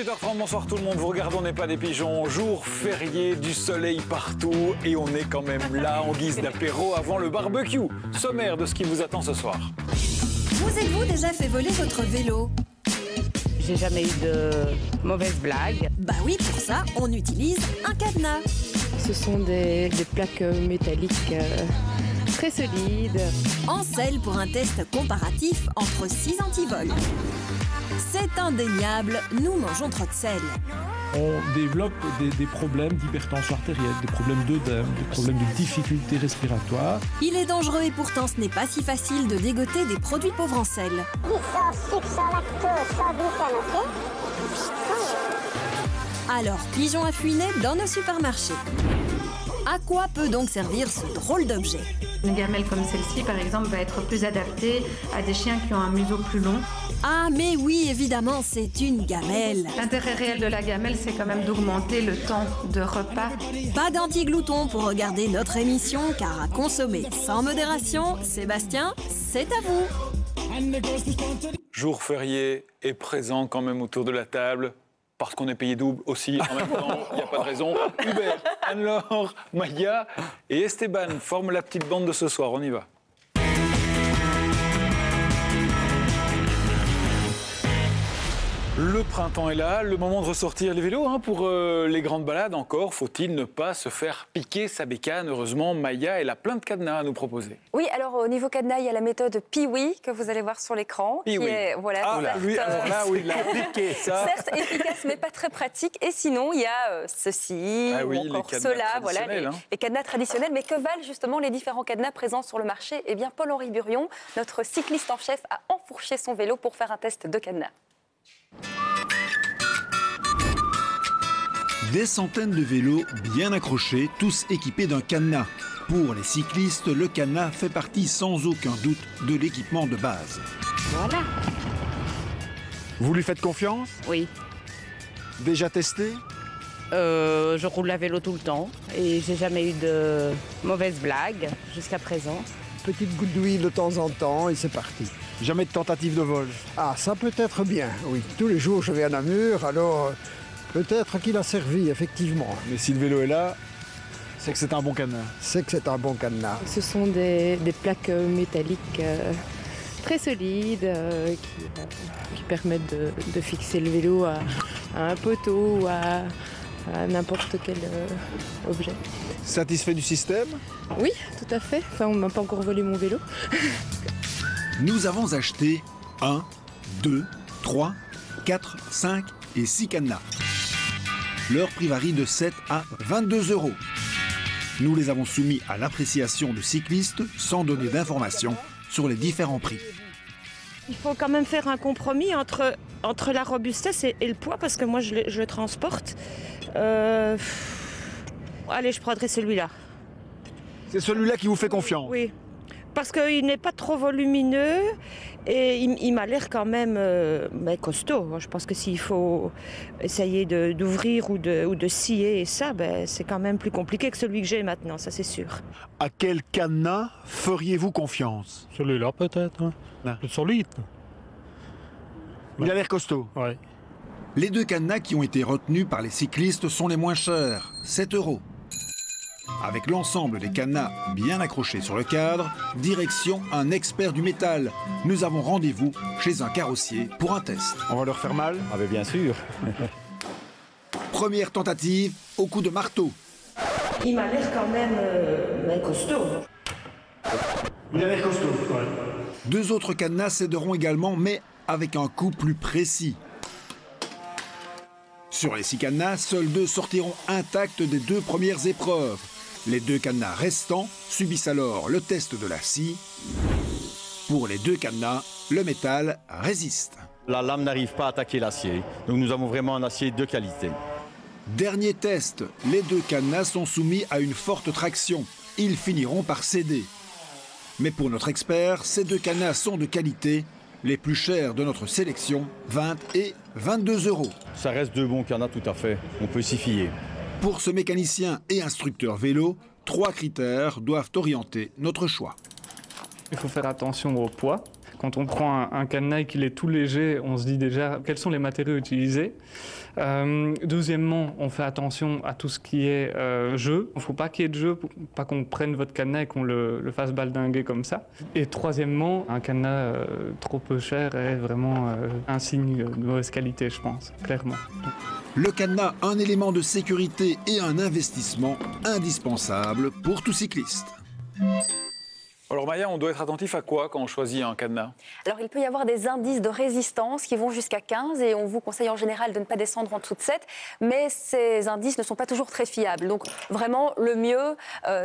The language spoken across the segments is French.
18h30, bonsoir tout le monde. Vous regardez, on n'est pas des pigeons. Jour férié, du soleil partout. Et on est quand même là en guise d'apéro avant le barbecue. Sommaire de ce qui vous attend ce soir. Vous êtes-vous déjà fait voler votre vélo? J'ai jamais eu de mauvaises blagues. Bah oui, pour ça, on utilise un cadenas. Ce sont des plaques métalliques très solides. En selle pour un test comparatif entre 6 antivols. C'est indéniable, nous mangeons trop de sel. On développe des problèmes d'hypertension artérielle, des problèmes d'œdème, des problèmes de difficultés respiratoires. Il est dangereux et pourtant ce n'est pas si facile de dégoter des produits pauvres en sel. Sans sucre, sans lactose, sans gluten, ok? Alors, pigeons affuinés dans nos supermarchés. À quoi peut donc servir ce drôle d'objet? Une gamelle comme celle-ci, par exemple, va être plus adaptée à des chiens qui ont un museau plus long. Ah mais oui, évidemment, c'est une gamelle. L'intérêt réel de la gamelle, c'est quand même d'augmenter le temps de repas. Pas d'anti-glouton pour regarder notre émission, car à consommer sans modération, Sébastien, c'est à vous. Jour férié et présent quand même autour de la table. Parce qu'on est payé double aussi en même temps, il n'y a pas de raison. Hubert, Anne-Laure, Maya et Esteban forment la petite bande de ce soir. On y va. Le printemps est là, le moment de ressortir les vélos pour les grandes balades. Encore faut-il ne pas se faire piquer sa bécane. Heureusement, Maya, elle a plein de cadenas à nous proposer. Oui, alors au niveau cadenas, il y a la méthode Piwi que vous allez voir sur l'écran. Piwi. Voilà, Ah, certes, lui, alors là, oui, il a piqué ça. certes efficace, mais pas très pratique. Et sinon, il y a ceci, Ah oui, ou encore les cadenas cela, voilà, traditionnels, les cadenas traditionnels. Mais que valent justement les différents cadenas présents sur le marché? Eh bien, Paul-Henri Burion, notre cycliste en chef, a enfourché son vélo pour faire un test de cadenas. Des centaines de vélos bien accrochés, tous équipés d'un cadenas. Pour les cyclistes, le cadenas fait partie sans aucun doute de l'équipement de base. Voilà. Vous lui faites confiance? Oui. Déjà testé? Je roule à vélo tout le temps et j'ai jamais eu de mauvaises blagues jusqu'à présent. Petite goutte d'huile de temps en temps et c'est parti. Jamais de tentative de vol? Ah, ça peut être bien, oui. Tous les jours je vais à Namur, alors peut-être qu'il a servi, effectivement. Mais si le vélo est là, c'est que c'est un bon cadenas. C'est que c'est un bon cadenas. Ce sont des plaques métalliques très solides qui permettent de fixer le vélo à un poteau ou à n'importe quel objet. Satisfait du système? Oui, tout à fait. Enfin, on ne m'a pas encore volé mon vélo. Nous avons acheté 1, 2, 3, 4, 5 et 6 cadenas. Leur prix varie de 7 à 22 €. Nous les avons soumis à l'appréciation de cyclistes sans donner d'informations sur les différents prix. Il faut quand même faire un compromis entre la robustesse et le poids parce que moi je le transporte. Allez, je prendrai celui-là. C'est celui-là qui vous fait confiance? Oui, parce qu'il n'est pas trop volumineux et il m'a l'air quand même costaud. Je pense que s'il faut essayer d'ouvrir ou de scier ça, c'est quand même plus compliqué que celui que j'ai maintenant, ça c'est sûr. À quel cadenas feriez-vous confiance? Celui-là peut-être, plus solide. Il a l'air costaud. Ouais. Les deux cadenas qui ont été retenus par les cyclistes sont les moins chers, 7 €. Avec l'ensemble des cadenas bien accrochés sur le cadre, direction un expert du métal. Nous avons rendez-vous chez un carrossier pour un test. On va leur faire mal? Ah ben bien sûr. Première tentative au coup de marteau. Il m'a l'air quand même costaud. Il a l'air costaud. Ouais. Deux autres cadenas s'aideront également, mais avec un coup plus précis. Sur les 6 cadenas, seuls 2 sortiront intacts des 2 premières épreuves. Les 2 cadenas restants subissent alors le test de la scie. Pour les 2 cadenas, le métal résiste. La lame n'arrive pas à attaquer l'acier, donc nous avons vraiment un acier de qualité. Dernier test, les 2 cadenas sont soumis à une forte traction. Ils finiront par céder. Mais pour notre expert, ces 2 cadenas sont de qualité. Les plus chers de notre sélection, 20 et 22 €. Ça reste 2 bons cadenas tout à fait, on peut s'y fier. Pour ce mécanicien et instructeur vélo, 3 critères doivent orienter notre choix. Il faut faire attention au poids. Quand on prend un cadenas et qu'il est tout léger, on se dit déjà quels sont les matériaux utilisés. Deuxièmement, on fait attention à tout ce qui est jeu. Il ne faut pas qu'il y ait de jeu, pour pas qu'on prenne votre cadenas et qu'on le fasse baldinguer comme ça. Et troisièmement, un cadenas trop peu cher est vraiment un signe de mauvaise qualité, je pense, clairement. Le cadenas, un élément de sécurité et un investissement indispensable pour tout cycliste. Alors Maya, on doit être attentif à quoi quand on choisit un cadenas? Alors il peut y avoir des indices de résistance qui vont jusqu'à 15 et on vous conseille en général de ne pas descendre en dessous de 7, mais ces indices ne sont pas toujours très fiables. Donc vraiment le mieux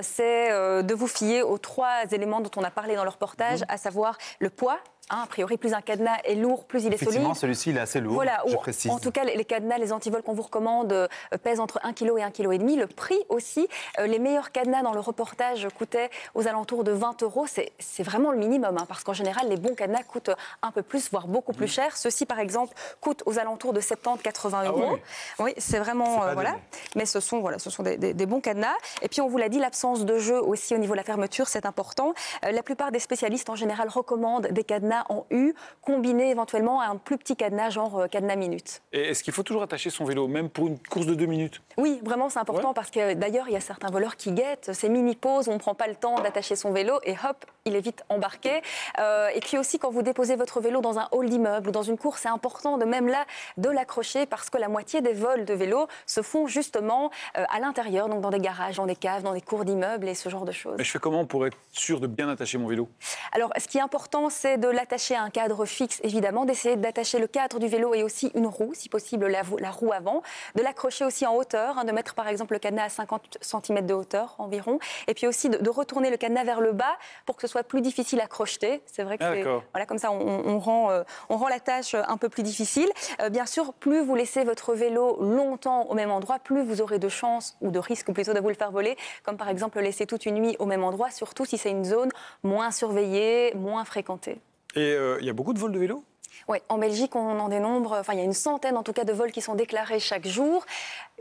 c'est de vous fier aux 3 éléments dont on a parlé dans le reportage, à savoir le poids. A priori, plus un cadenas est lourd, plus il est solide. Effectivement, celui-ci, il est assez lourd, voilà, je précise. En tout cas, les cadenas, les antivols qu'on vous recommande pèsent entre 1 kg et 1,5 kg. Le prix aussi, les meilleurs cadenas dans le reportage coûtaient aux alentours de 20 €. C'est vraiment le minimum, parce qu'en général, les bons cadenas coûtent un peu plus, voire beaucoup plus cher. Ceux-ci, par exemple, coûtent aux alentours de 70-80 €. Oui, c'est vraiment... voilà. Mais ce sont des bons cadenas. Et puis, on vous l'a dit, l'absence de jeu aussi au niveau de la fermeture, c'est important. La plupart des spécialistes, en général, recommandent des cadenas en U, combiné éventuellement à un plus petit cadenas, genre cadenas minute. Et est-ce qu'il faut toujours attacher son vélo, même pour une course de 2 minutes? Oui, vraiment, c'est important parce que d'ailleurs, il y a certains voleurs qui guettent ces mini-pauses où on ne prend pas le temps d'attacher son vélo et hop, il est vite embarqué. Et puis aussi, quand vous déposez votre vélo dans un hall d'immeuble ou dans une cour, c'est important de même là de l'accrocher parce que la moitié des vols de vélos se font justement à l'intérieur, donc dans des garages, dans des caves, dans des cours d'immeubles et ce genre de choses. Mais je fais comment pour être sûr de bien attacher mon vélo? Alors, ce qui est important, c'est de l'attacher à un cadre fixe, évidemment, d'essayer d'attacher le cadre du vélo et aussi une roue, si possible la roue avant, de l'accrocher aussi en hauteur, de mettre par exemple le cadenas à 50 cm de hauteur environ, et puis aussi de retourner le cadenas vers le bas pour que ce soit plus difficile à crocheter. C'est vrai que voilà, comme ça on rend la tâche un peu plus difficile. Bien sûr, plus vous laissez votre vélo longtemps au même endroit, plus vous aurez de chances ou de risques plutôt de vous le faire voler, comme par exemple le laisser toute une nuit au même endroit, surtout si c'est une zone moins surveillée, moins fréquentée. Et il y a beaucoup de vols de vélos? Oui, en Belgique, on en dénombre, il y a une centaine en tout cas de vols qui sont déclarés chaque jour,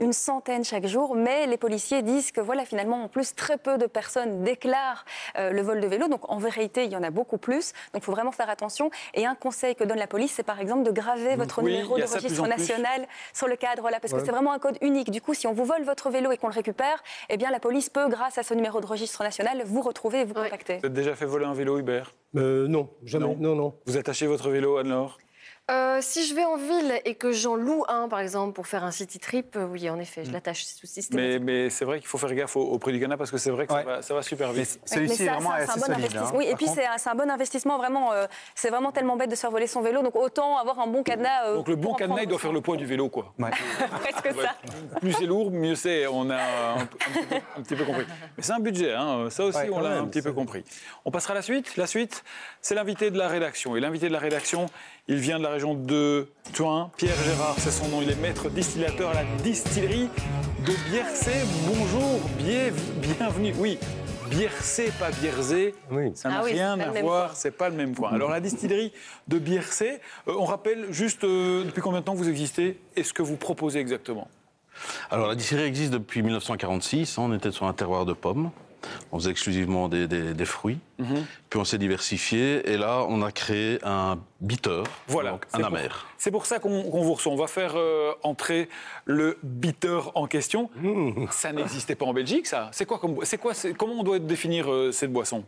une centaine chaque jour, mais les policiers disent que voilà, finalement, en plus, très peu de personnes déclarent le vol de vélo, donc en vérité, il y en a beaucoup plus, donc il faut vraiment faire attention. Et un conseil que donne la police, c'est par exemple de graver votre numéro de registre national sur le cadre, là, parce que c'est vraiment un code unique. Du coup, si on vous vole votre vélo et qu'on le récupère, eh bien la police peut, grâce à ce numéro de registre national, vous retrouver et vous contacter. Vous avez déjà fait voler un vélo, Hubert? Non, jamais. Non. Vous attachez votre vélo, Anne-Laure? Si je vais en ville et que j'en loue un, par exemple, pour faire un city trip, oui, en effet, je l'attache systématiquement. Mais c'est vrai qu'il faut faire gaffe au prix du cadenas parce que c'est vrai que ça va super vite. Celui-ci est vraiment assez solide. Oui, et puis c'est un bon investissement, vraiment. C'est vraiment tellement bête de se faire voler son vélo, donc autant avoir un bon cadenas. Donc le bon cadenas, il doit faire le poids du vélo, quoi. Presque ça. Plus c'est lourd, mieux c'est. On a un petit peu compris. Mais c'est un budget, ça aussi, on l'a un petit peu compris. On passera à la suite. La suite, c'est l'invité de la rédaction. Et l'invité de la rédaction, il vient de la région de Thuin. Pierre Gérard, c'est son nom. Il est maître distillateur à la distillerie de Biercé. Bonjour, bienvenue. Oui, Biercé, pas Bierzé. Oui. Ça n'a rien à voir, c'est pas le même point. Alors la distillerie de Biercé, on rappelle juste depuis combien de temps vous existez et ce que vous proposez exactement? Alors la distillerie existe depuis 1946. On était sur un terroir de pommes. On faisait exclusivement des fruits, puis on s'est diversifié, et là, on a créé un bitter, donc un amer. C'est pour ça qu'on vous reçoit. On va faire entrer le bitter en question. Ça n'existait pas en Belgique, ça. Comment on doit définir cette boisson?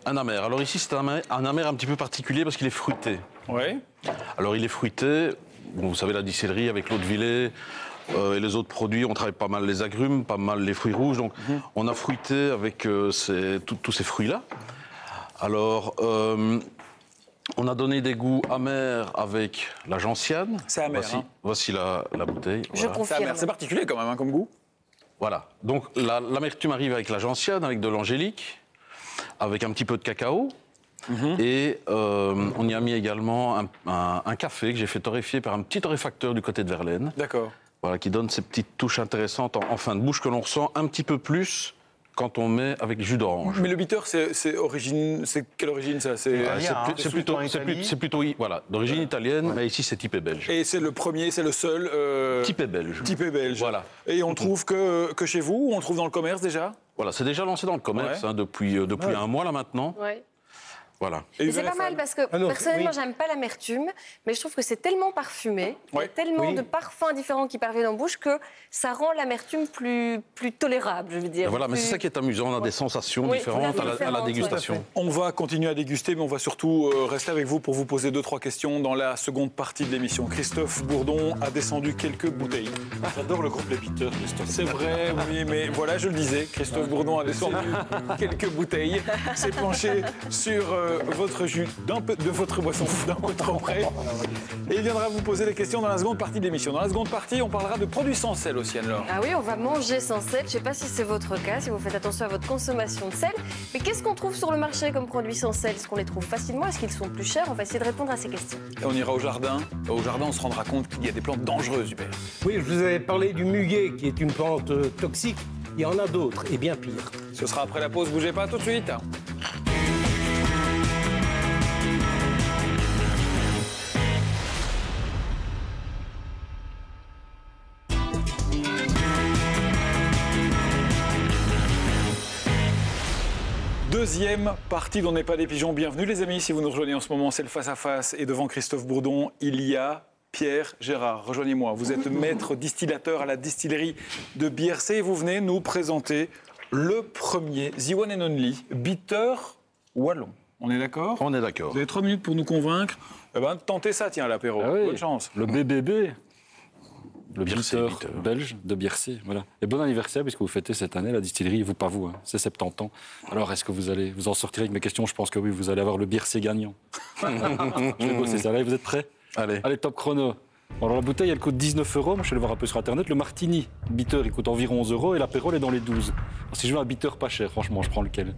Un amer. Alors ici, c'est un amer un petit peu particulier parce qu'il est fruité. Oui. Alors il est fruité, bon, vous savez, la distillerie avec l'eau de Villers, et les autres produits, on travaille pas mal les agrumes, pas mal les fruits rouges. Donc, on a fruité avec tous ces fruits-là. Alors, on a donné des goûts amers avec la gentiane. C'est amer. Voici la bouteille. Je confirme. C'est particulier quand même comme goût. Voilà. Donc, l'amertume arrive avec la gentiane, avec de l'angélique, avec un petit peu de cacao. Et on y a mis également un café que j'ai fait torréfier par un petit torréfacteur du côté de Verlaine. D'accord. Voilà, qui donne ces petites touches intéressantes en fin de bouche que l'on ressent un petit peu plus quand on met avec jus d'orange. Mais le bitter, c'est quelle origine ça? C'est plutôt voilà, d'origine italienne, mais ici c'est typé belge. Et c'est le premier, c'est le seul typé belge. Typé belge. Voilà. Et on trouve que chez vous, on le trouve dans le commerce déjà? Voilà, c'est déjà lancé dans le commerce depuis un mois là maintenant. Ouais. Voilà. Et c'est pas mal parce que personnellement, j'aime pas l'amertume, mais je trouve que c'est tellement parfumé, il y a tellement de parfums différents qui parviennent en bouche que ça rend l'amertume plus tolérable, je veux dire. Voilà, mais c'est ça qui est amusant, on a des sensations différentes à la dégustation. On va continuer à déguster, mais on va surtout rester avec vous pour vous poser 2-3 questions dans la seconde partie de l'émission. Christophe Bourdon a descendu quelques bouteilles. J'adore le groupe Les Bitters, Christophe. C'est vrai, oui, mais voilà, je le disais, Christophe Bourdon a descendu quelques bouteilles, s'est penché sur votre jus, de votre boisson d'un peu trop près. Et il viendra vous poser les questions dans la seconde partie de l'émission. Dans la seconde partie, on parlera de produits sans sel aussi, Anne-Laure. Ah oui, on va manger sans sel. Je ne sais pas si c'est votre cas, si vous faites attention à votre consommation de sel. Mais qu'est-ce qu'on trouve sur le marché comme produits sans sel? Est-ce qu'on les trouve facilement? Est-ce qu'ils sont plus chers? On va essayer de répondre à ces questions. Et on ira au jardin. Au jardin, on se rendra compte qu'il y a des plantes dangereuses, Hubert. Oui, je vous avais parlé du muguet, qui est une plante toxique. Il y en a d'autres, et bien pires. Ce sera après la pause. Bougez pas tout de suite. Deuxième partie d'On n'est pas des pigeons. Bienvenue les amis, si vous nous rejoignez en ce moment, c'est le face-à-face. Et devant Christophe Bourdon, il y a Pierre Gérard. Rejoignez-moi, vous êtes maître distillateur à la distillerie de Biercé. Et vous venez nous présenter le premier, The One and Only, bitter wallon. On est d'accord? On est d'accord. Vous avez 3 minutes pour nous convaincre. Eh ben, tentez ça, tiens, à l'apéro. Ah oui. Bonne chance. Le BBB. Le Biercé, bitter belge de Biercé, voilà. Et bon anniversaire, puisque vous fêtez cette année la distillerie, vous, pas vous, hein, c'est 70 ans. Alors, est-ce que vous allez vous en sortir avec mes questions? Je pense que oui, vous allez avoir le Biercé gagnant. Je vais bosser ça là, vous êtes prêts? Allez, top chrono. Bon, alors la bouteille, elle coûte 19 €, moi je vais le voir un peu sur Internet. Le Martini bitter, il coûte environ 11 € et l'apérole est dans les 12. Alors, si je veux un bitter pas cher, franchement, je prends lequel?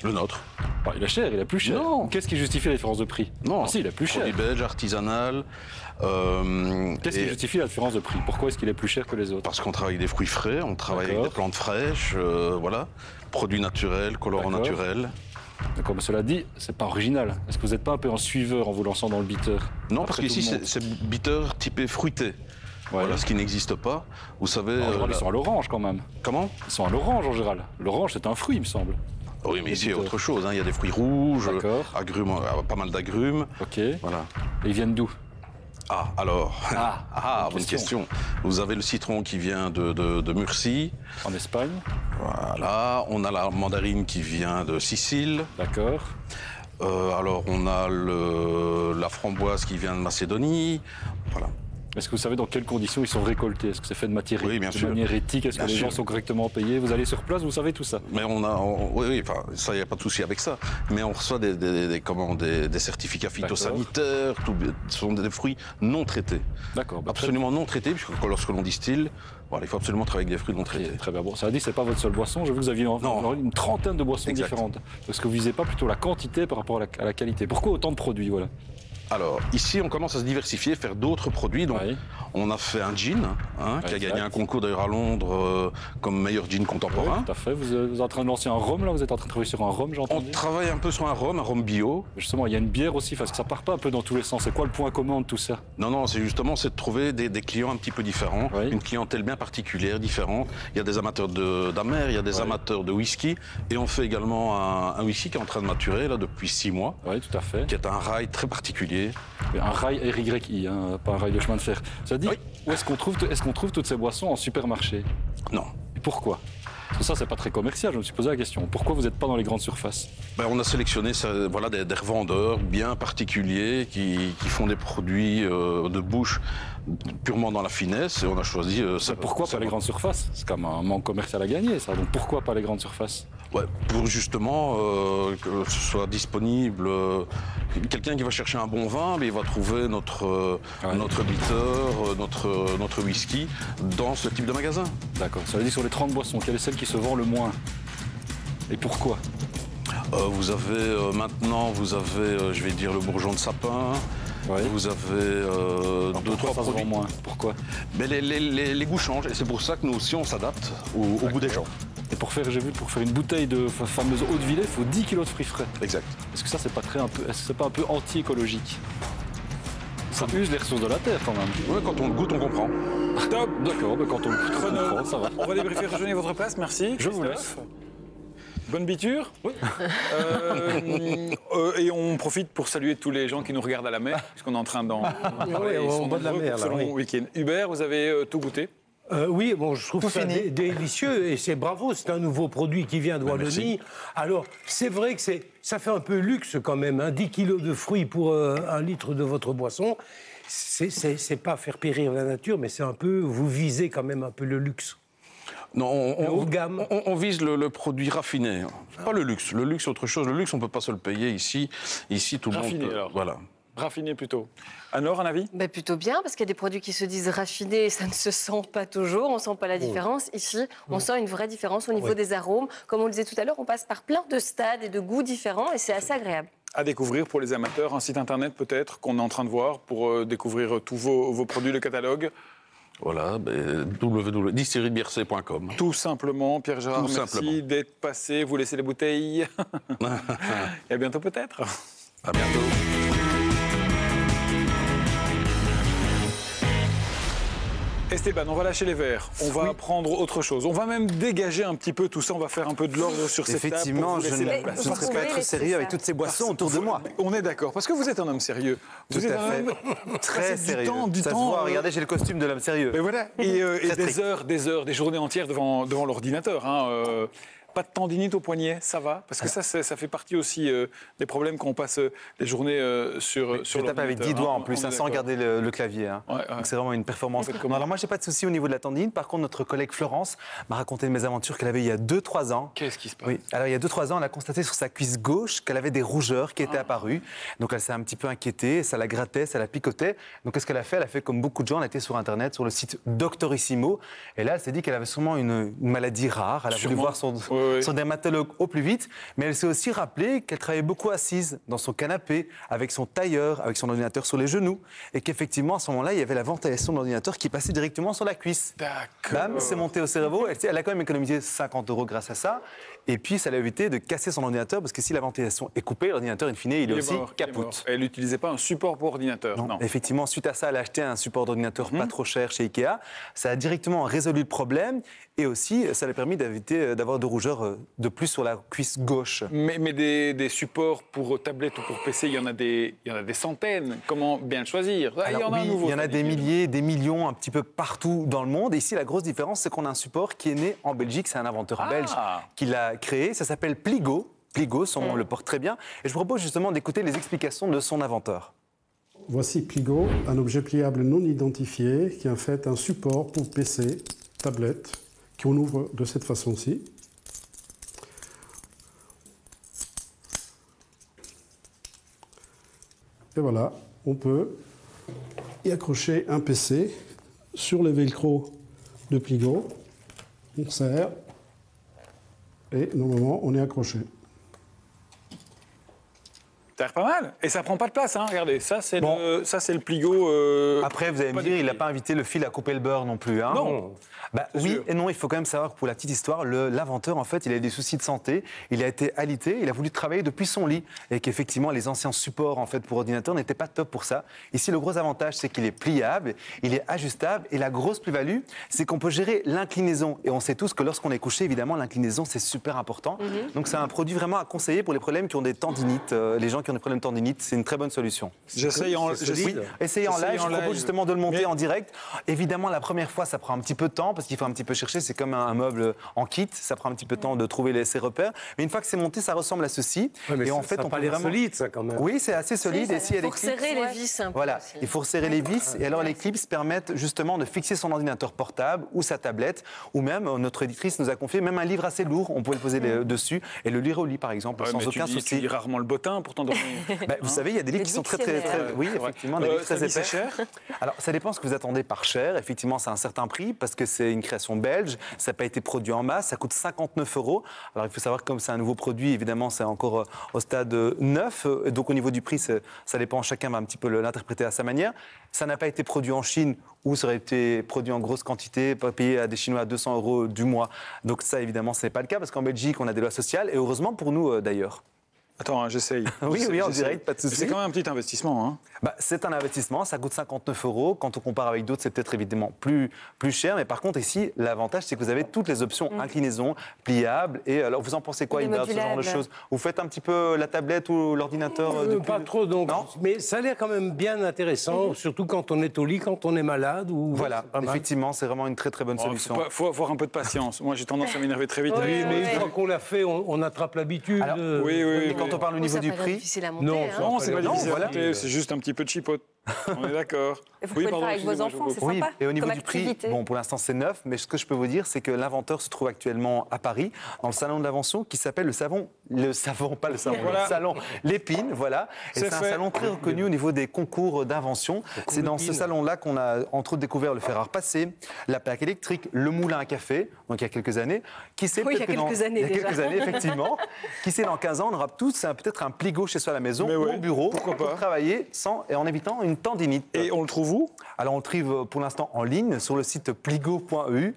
Le nôtre. Bah, il est cher, il est plus cher. Non. Qu'est-ce qui justifie la différence de prix? Non. Ah, si, il est plus cher. Produit belge, artisanal. Qu'est-ce qui justifie la différence de prix? Pourquoi est-ce qu'il est plus cher que les autres? Parce qu'on travaille avec des fruits frais, on travaille avec des plantes fraîches, voilà. Produits naturels, colorants naturels. D'accord, mais cela dit, c'est pas original. Est-ce que vous n'êtes pas un peu en suiveur en vous lançant dans le bitter? Non, parce qu'ici, c'est bitter typé fruité. Voilà, ce qui n'existe pas. Vous savez... Ils sont à l'orange quand même. Comment? Ils sont à l'orange en général. L'orange, c'est un fruit, il me semble. Oui, mais ici, il y a autre chose. Hein. Il y a des fruits rouges, agrumes, pas mal d'agrumes. Ok. Voilà. Et ils viennent d'où? Ah, alors. Bonne question. Vous avez le citron qui vient de Murcie. En Espagne. Voilà. On a la mandarine qui vient de Sicile. D'accord. Alors, on a la framboise qui vient de Macédonie. Voilà. Est-ce que vous savez dans quelles conditions ils sont récoltés? Est-ce que c'est fait de manière éthique? Est-ce que les gens sont correctement payés? Vous allez sur place, vous savez tout ça? Mais oui, enfin, ça, il n'y a pas de souci avec ça. Mais on reçoit des certificats phytosanitaires. Ce sont des fruits non traités. D'accord. Absolument non traités, puisque lorsque l'on distille, voilà, il faut absolument travailler avec des fruits non traités. Très bien. Bon, ça a dit, c'est pas votre seule boisson. Je veux que vous aviez une trentaine de boissons différentes. Est-ce que vous visez pas plutôt la quantité par rapport à la qualité? Pourquoi autant de produits, voilà? Alors, ici, on commence à se diversifier, faire d'autres produits. Donc, on a fait un gin, qui a gagné un concours d'ailleurs à Londres comme meilleur gin contemporain. Oui, tout à fait. Vous êtes en train de lancer un rhum, là? Vous êtes en train de travailler sur un rhum, j'ai entendu? On travaille un peu sur un rhum bio. Justement, il y a une bière aussi, parce que ça part pas un peu dans tous les sens. C'est quoi le point commun de tout ça? Non, c'est justement de trouver des clients un petit peu différents, une clientèle bien particulière, différente. Il y a des amateurs d'amer, il y a des amateurs de whisky. Et on fait également un whisky qui est en train de maturer, là, depuis 6 mois. Oui, tout à fait. Qui est un rye très particulier. Un rail RYI, pas un rail de chemin de fer. Ça dit, où est-ce qu'on trouve toutes ces boissons en supermarché? Non. Et pourquoi? Parce que ça, c'est pas très commercial, je me suis posé la question. Pourquoi vous n'êtes pas dans les grandes surfaces? On a sélectionné des revendeurs bien particuliers qui font des produits de bouche purement dans la finesse et on a choisi... pourquoi pas les grandes surfaces? C'est comme un manque commercial à gagner, ça. Donc pourquoi pas les grandes surfaces? Pour justement que ce soit disponible. Quelqu'un qui va chercher un bon vin, il va trouver notre bitter, notre whisky dans ce type de magasin. D'accord. Ça veut dire sur les 30 boissons, quelle est celle qui se vend le moins? Et pourquoi? Vous avez maintenant, je vais dire, le bourgeon de sapin. Vous avez 2-3 produits. Moins. Pourquoi? Mais les goûts changent et c'est pour ça que nous aussi on s'adapte au goût des gens. Et pour faire une bouteille de fameuse eau de Villers, il faut 10 kg de fruits frais. Exact. Est-ce que ça, c'est pas un peu anti-écologique? Ça use les ressources de la terre quand même. Oui, quand on le goûte, on comprend. Top. D'accord, mais quand on le goûte, on comprend, ça va. On va débriefer, rejoignez votre place, merci. Je vous laisse. Bonne biture. Oui. Et on profite pour saluer tous les gens qui nous regardent à la mer, puisqu'on est en train d'en parler. Oui, au bord de la mer, là, oui. Week-end. Hubert, vous avez tout goûté? Oui, bon, je trouve ça délicieux et c'est bravo, c'est un nouveau produit qui vient de Wallonie. Alors, c'est vrai que ça fait un peu luxe quand même, hein, 10 kilos de fruits pour 1 litre de votre boisson. C'est pas faire périr la nature, mais c'est un peu, vous visez quand même un peu le luxe. Non, on vise le produit raffiné, pas le luxe. Le luxe, c'est autre chose. Le luxe, on ne peut pas se le payer ici. Ici, tout le monde... Raffiné, alors. Voilà. Raffiné plutôt. Alors, un avis? Plutôt bien, parce qu'il y a des produits qui se disent raffinés et ça ne se sent pas toujours, on ne sent pas la différence. Ici, on sent une vraie différence au niveau des arômes. Comme on le disait tout à l'heure, on passe par plein de stades et de goûts différents et c'est assez agréable. À découvrir pour les amateurs, un site internet peut-être qu'on est en train de voir pour découvrir tous vos produits, le catalogue. Voilà, www.distillerie-biercé.com. Tout simplement, Pierre Gérard, merci d'être passé. Vous laissez les bouteilles. Et à bientôt peut-être. À bientôt. Esteban, on va lâcher les verres, on va prendre autre chose. On va même dégager un petit peu tout ça, on va faire un peu de l'ordre sur cette table. Effectivement, je ne serais pas être sérieux avec toutes ces boissons autour de moi. On est d'accord, parce que vous êtes un homme sérieux. Vous êtes un homme très sérieux. Ça se voit, regardez, j'ai le costume de l'homme sérieux. Et voilà, et des journées entières devant l'ordinateur. Hein, pas de tendinite au poignet, ça va? Parce que ça fait partie aussi des problèmes quand on passe les journées sur l'ordinateur. Je tape avec 10 doigts en plus, sans regarder le clavier. Hein. Ouais. Donc c'est vraiment une performance. Alors moi, j'ai pas de souci au niveau de la tendinite. Par contre, notre collègue Florence m'a raconté mes aventures qu'elle avait il y a 2-3 ans. Qu'est-ce qui se passe? Oui. Alors il y a 2-3 ans, elle a constaté sur sa cuisse gauche qu'elle avait des rougeurs qui étaient apparues. Donc elle s'est un petit peu inquiétée, ça la grattait, ça la picotait. Donc qu'est-ce qu'elle a fait? Elle a fait comme beaucoup de gens, elle a été sur Internet, sur le site Doctorissimo. Et là, elle s'est dit qu'elle avait sûrement une maladie rare. Elle a voulu voir son dermatologue au plus vite, mais elle s'est aussi rappelé qu'elle travaillait beaucoup assise dans son canapé, avec son tailleur, avec son ordinateur sur les genoux, et qu'effectivement, à ce moment-là, il y avait la ventilation de l'ordinateur qui passait directement sur la cuisse. Bam, c'est monté au cerveau, elle a quand même économisé 50 € grâce à ça, et puis ça l'a évité de casser son ordinateur, parce que si la ventilation est coupée, l'ordinateur, in fine, il est aussi capote. Elle n'utilisait pas un support pour ordinateur. Non. Effectivement, suite à ça, elle a acheté un support d'ordinateur pas trop cher chez Ikea. Ça a directement résolu le problème, et aussi, ça lui a permis d'éviter d'avoir de rougeurs de plus sur la cuisse gauche. Mais des supports pour tablette ou pour PC, il y en a des centaines. Comment bien le choisir? Alors, il y en a des milliers, des millions, un petit peu partout dans le monde. Et ici, la grosse différence, c'est qu'on a un support qui est né en Belgique. C'est un inventeur belge qui l'a créé. Ça s'appelle Pligo. Pligo, son nom le porte très bien. Et je vous propose justement d'écouter les explications de son inventeur. Voici Pligo, un objet pliable non identifié qui est en fait un support pour PC, tablette, qu'on ouvre de cette façon-ci. Et voilà, on peut y accrocher un PC sur le velcro de Pligo. On serre et normalement on est accroché. Ça a l'air pas mal. Et ça prend pas de place, hein. Regardez, ça c'est le Pligo. Après, vous allez me dire, il n'a pas invité le fil à couper le beurre non plus. Hein. Non. Bah, oui sûr. Et non, il faut quand même savoir que pour la petite histoire, l'inventeur, en fait, il a eu des soucis de santé, il a été alité, il a voulu travailler depuis son lit et qu'effectivement, les anciens supports en fait, pour ordinateur n'étaient pas top pour ça. Ici, le gros avantage, c'est qu'il est pliable, il est ajustable et la grosse plus-value, c'est qu'on peut gérer l'inclinaison. Et on sait tous que lorsqu'on est couché, évidemment, l'inclinaison, c'est super important. Donc, c'est un produit vraiment à conseiller pour les problèmes qui ont des tendinites, les gens qui ont des problèmes de tendinite, c'est une très bonne solution. J'essaye en live. Essayez en live, je propose justement de le monter en direct. Évidemment, la première fois, ça prend un petit peu de temps parce qu'il faut un petit peu chercher, c'est comme un meuble en kit, ça prend un petit peu de temps de trouver ses repères. Mais une fois que c'est monté, ça ressemble à ceci. Ouais, et en fait, on peut vraiment solide, ça quand même. Oui, c'est assez solide. Et si il faut resserrer les vis un peu. Voilà, il faut resserrer les vis. Et alors, les clips permettent justement de fixer son ordinateur portable ou sa tablette, ou même notre éditrice nous a confié même un livre assez lourd. On pouvait le poser dessus et le lire au lit, par exemple, sans aucun souci. Tu lis rarement le bottin pour t'endormir. Vous savez, il y a des livres qui sont très oui, effectivement, des livres très épais. C'est cher. Alors, ça dépend ce que vous attendez par cher. Effectivement, c'est un certain prix parce que c'est une création belge. Ça n'a pas été produit en masse. Ça coûte 59 €. Alors, il faut savoir que comme c'est un nouveau produit, évidemment, c'est encore au stade neuf. Donc, au niveau du prix, ça dépend. Chacun va un petit peu l'interpréter à sa manière. Ça n'a pas été produit en Chine où ça aurait été produit en grosse quantité, payé à des Chinois à 200 € du mois. Donc, ça, évidemment, ce n'est pas le cas parce qu'en Belgique, on a des lois sociales. Et heureusement pour nous, d'ailleurs. Attends, hein, j'essaye. Oui, en direct, pas de souci. C'est quand même un petit investissement. Hein. C'est un investissement, ça coûte 59 €. Quand on compare avec d'autres, c'est peut-être évidemment plus cher. Mais par contre, ici, l'avantage, c'est que vous avez toutes les options inclinaison, pliable. Et alors, vous en pensez quoi, Ida, de ce genre de choses? Vous faites un petit peu la tablette ou l'ordinateur Pas trop, donc. Non, mais ça a l'air quand même bien intéressant, surtout quand on est au lit, quand on est malade. Voilà, effectivement, c'est vraiment une très très bonne solution. Il faut avoir un peu de patience. Moi, j'ai tendance à m'énerver très vite. Oui, mais une fois qu'on l'a fait, on attrape l'habitude. Oui. Quand on parle au niveau du prix, non, c'est pas difficile à monter, c'est juste un petit peu de chipote. On est d'accord. Et vous pouvez le faire avec vos enfants, c'est sympa. Et au niveau comme du prix, activité. bon, pour l'instant c'est neuf, mais ce que je peux vous dire, c'est que l'inventeur se trouve actuellement à Paris, dans le salon de l'invention, qui s'appelle le salon Lépine, voilà. Et c'est un salon très reconnu au niveau des concours d'invention. C'est dans ce salon-là qu'on a entre autres découvert le fer à repasser, la plaque électrique, le moulin à café, donc il y a quelques années. Qui sait, il y a quelques années déjà. Quelques années, effectivement. Qui sait, dans 15 ans, on aura tous peut-être un pligo chez soi à la maison ou au bureau pour travailler et en évitant une tendinite. Et on le trouve où? Alors on le trouve pour l'instant en ligne sur le site pligo.eu.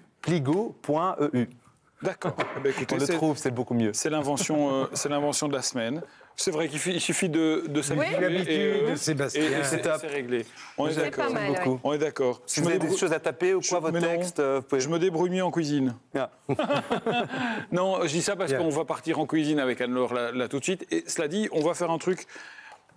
D'accord. On le trouve, c'est beaucoup mieux. C'est l'invention de la semaine. C'est vrai qu'il suffit de s'habituer de Sébastien. Et c'est réglé. On est d'accord. On est d'accord. Si vous avez des choses à taper ou quoi, votre texte, je me débrouille mieux en cuisine. Non, je dis ça parce qu'on va partir en cuisine avec Anne-Laure là tout de suite. Et cela dit, on va faire un truc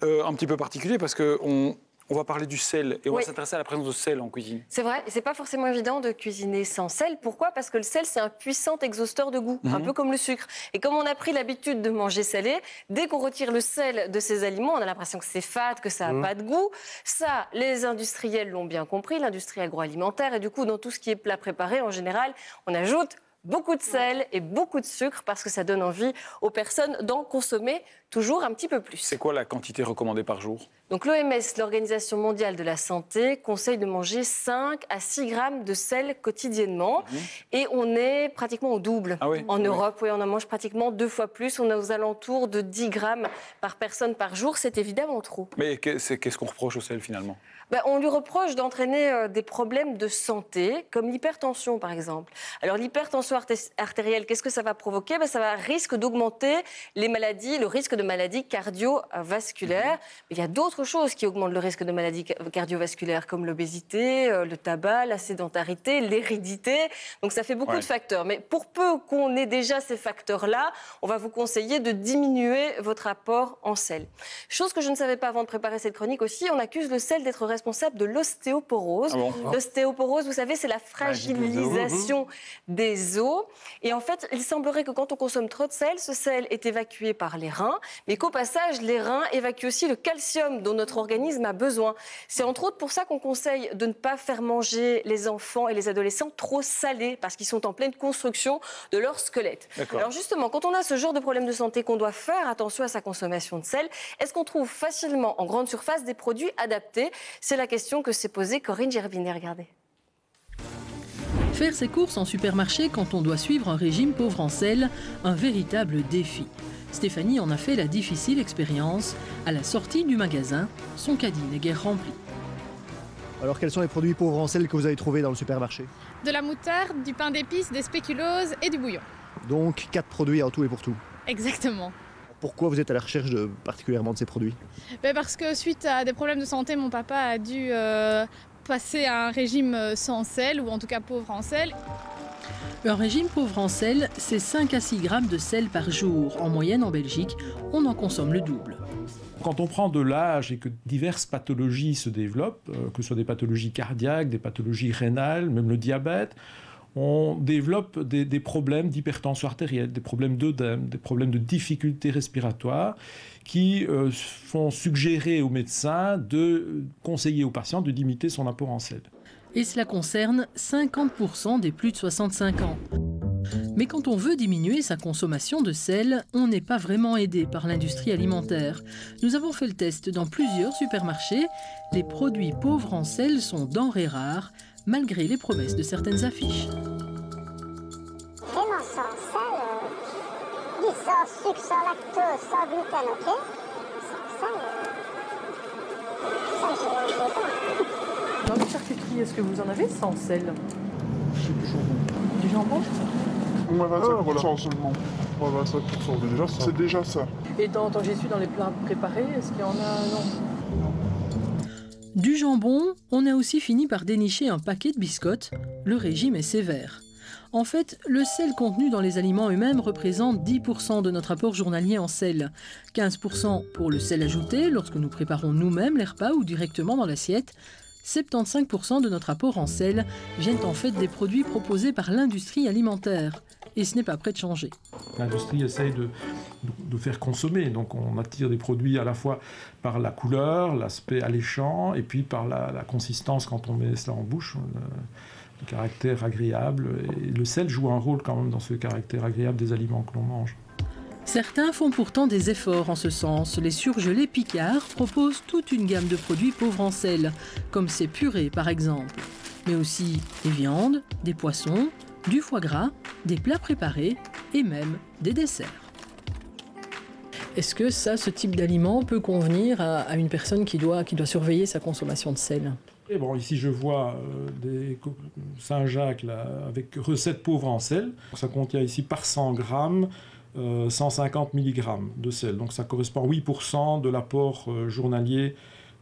un petit peu particulier parce qu'on va parler du sel et on va s'intéresser à la présence de sel en cuisine. C'est vrai, c'est pas forcément évident de cuisiner sans sel. Pourquoi? Parce que le sel, c'est un puissant exhausteur de goût, un peu comme le sucre. Et comme on a pris l'habitude de manger salé, dès qu'on retire le sel de ces aliments, on a l'impression que c'est fade, que ça n'a pas de goût. Ça, les industriels l'ont bien compris, l'industrie agroalimentaire. Et du coup, dans tout ce qui est plat préparé, en général, on ajoute beaucoup de sel et beaucoup de sucre parce que ça donne envie aux personnes d'en consommer toujours un petit peu plus. C'est quoi la quantité recommandée par jour? Donc l'OMS, l'Organisation mondiale de la santé, conseille de manger 5 à 6 grammes de sel quotidiennement. Et on est pratiquement au double. En Europe, on en mange pratiquement 2 fois plus. On est aux alentours de 10 grammes par personne par jour. C'est évidemment trop. Mais qu'est-ce qu'on reproche au sel finalement? On lui reproche d'entraîner des problèmes de santé, comme l'hypertension par exemple. Alors l'hypertension artérielle, qu'est-ce que ça va provoquer? Ça va risque d'augmenter le risque de maladies cardiovasculaires. Mais il y a d'autres choses qui augmentent le risque de maladies cardiovasculaires, comme l'obésité, le tabac, la sédentarité, l'hérédité. Donc ça fait beaucoup de facteurs. Mais pour peu qu'on ait déjà ces facteurs-là, on va vous conseiller de diminuer votre apport en sel. Chose que je ne savais pas avant de préparer cette chronique aussi, on accuse le sel d'être responsable de l'ostéoporose. L'ostéoporose, vous savez, c'est la fragilisation des os. Et en fait, il semblerait que quand on consomme trop de sel, ce sel est évacué par les reins, mais qu'au passage, les reins évacuent aussi le calcium dont notre organisme a besoin. C'est entre autres pour ça qu'on conseille de ne pas faire manger les enfants et les adolescents trop salés, parce qu'ils sont en pleine construction de leur squelette. Alors justement, quand on a ce genre de problème de santé, qu'on doit faire attention à sa consommation de sel, est-ce qu'on trouve facilement en grande surface des produits adaptés? C'est la question que s'est posée Corinne Gerbinet. Regardez. Faire ses courses en supermarché quand on doit suivre un régime pauvre en sel, un véritable défi. Stéphanie en a fait la difficile expérience. À la sortie du magasin, son caddie n'est guère rempli. Alors quels sont les produits pauvres en sel que vous avez trouvés dans le supermarché? De la moutarde, du pain d'épices, des spéculoses et du bouillon. Donc 4 produits en tout et pour tout. Exactement. Pourquoi vous êtes à la recherche particulièrement de ces produits? Parce que suite à des problèmes de santé, mon papa a dû passer à un régime sans sel, ou en tout cas pauvre en sel. Un régime pauvre en sel, c'est 5 à 6 grammes de sel par jour. En moyenne, en Belgique, on en consomme le double. Quand on prend de l'âge et que diverses pathologies se développent, que ce soit des pathologies cardiaques, des pathologies rénales, même le diabète, on développe des problèmes d'hypertension artérielle, des problèmes d'œdème, des problèmes de difficultés respiratoires qui font suggérer aux médecins de conseiller aux patients de limiter son apport en sel. Et cela concerne 50% des plus de 65 ans. Mais quand on veut diminuer sa consommation de sel, on n'est pas vraiment aidé par l'industrie alimentaire. Nous avons fait le test dans plusieurs supermarchés. Les produits pauvres en sel sont denrées rares, malgré les promesses de certaines affiches. Vraiment sans sel, sans sucre, sans lactose, sans gluten, ok? Sans sel, ça je ne veux pas. Dans les charcuteries, est-ce que vous en avez sans sel? Du jambon. Du jambon? Ouais, voilà, sans seulement. 85%. C'est déjà ça. Et dans ton j'y suis dans les plats préparés, est-ce qu'il y en a? Non. Du jambon, on a aussi fini par dénicher un paquet de biscottes. Le régime est sévère. En fait, le sel contenu dans les aliments eux-mêmes représente 10% de notre apport journalier en sel. 15% pour le sel ajouté lorsque nous préparons nous-mêmes les repas ou directement dans l'assiette. 75% de notre apport en sel viennent en fait des produits proposés par l'industrie alimentaire. Et ce n'est pas prêt de changer. L'industrie essaye de faire consommer, donc on attire des produits à la fois par la couleur, l'aspect alléchant, et puis par la consistance quand on met cela en bouche, le caractère agréable. Et le sel joue un rôle quand même dans ce caractère agréable des aliments que l'on mange. Certains font pourtant des efforts en ce sens. Les surgelés Picard proposent toute une gamme de produits pauvres en sel, comme ces purées par exemple, mais aussi des viandes, des poissons, du foie gras, des plats préparés et même des desserts. Est-ce que ce type d'aliment peut convenir à une personne qui doit surveiller sa consommation de sel? Et bon, ici je vois des Saint-Jacques là, avec recette pauvre en sel. Ça contient ici par 100 grammes 150 mg de sel. Donc ça correspond à 8% de l'apport journalier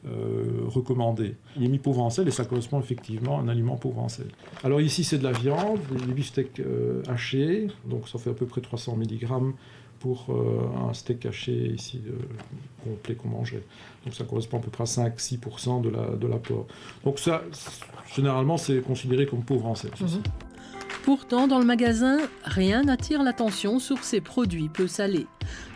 recommandé. Il est mis pauvre en sel et ça correspond effectivement à un aliment pauvre en sel. Alors ici c'est de la viande, des beefsteaks hachés, donc ça fait à peu près 300 mg pour un steak haché ici complet qu'on mangerait. Donc ça correspond à peu près à 5-6% de l'apport. Donc ça, généralement c'est considéré comme pauvre en sel. Pourtant, dans le magasin, rien n'attire l'attention sur ces produits peu salés.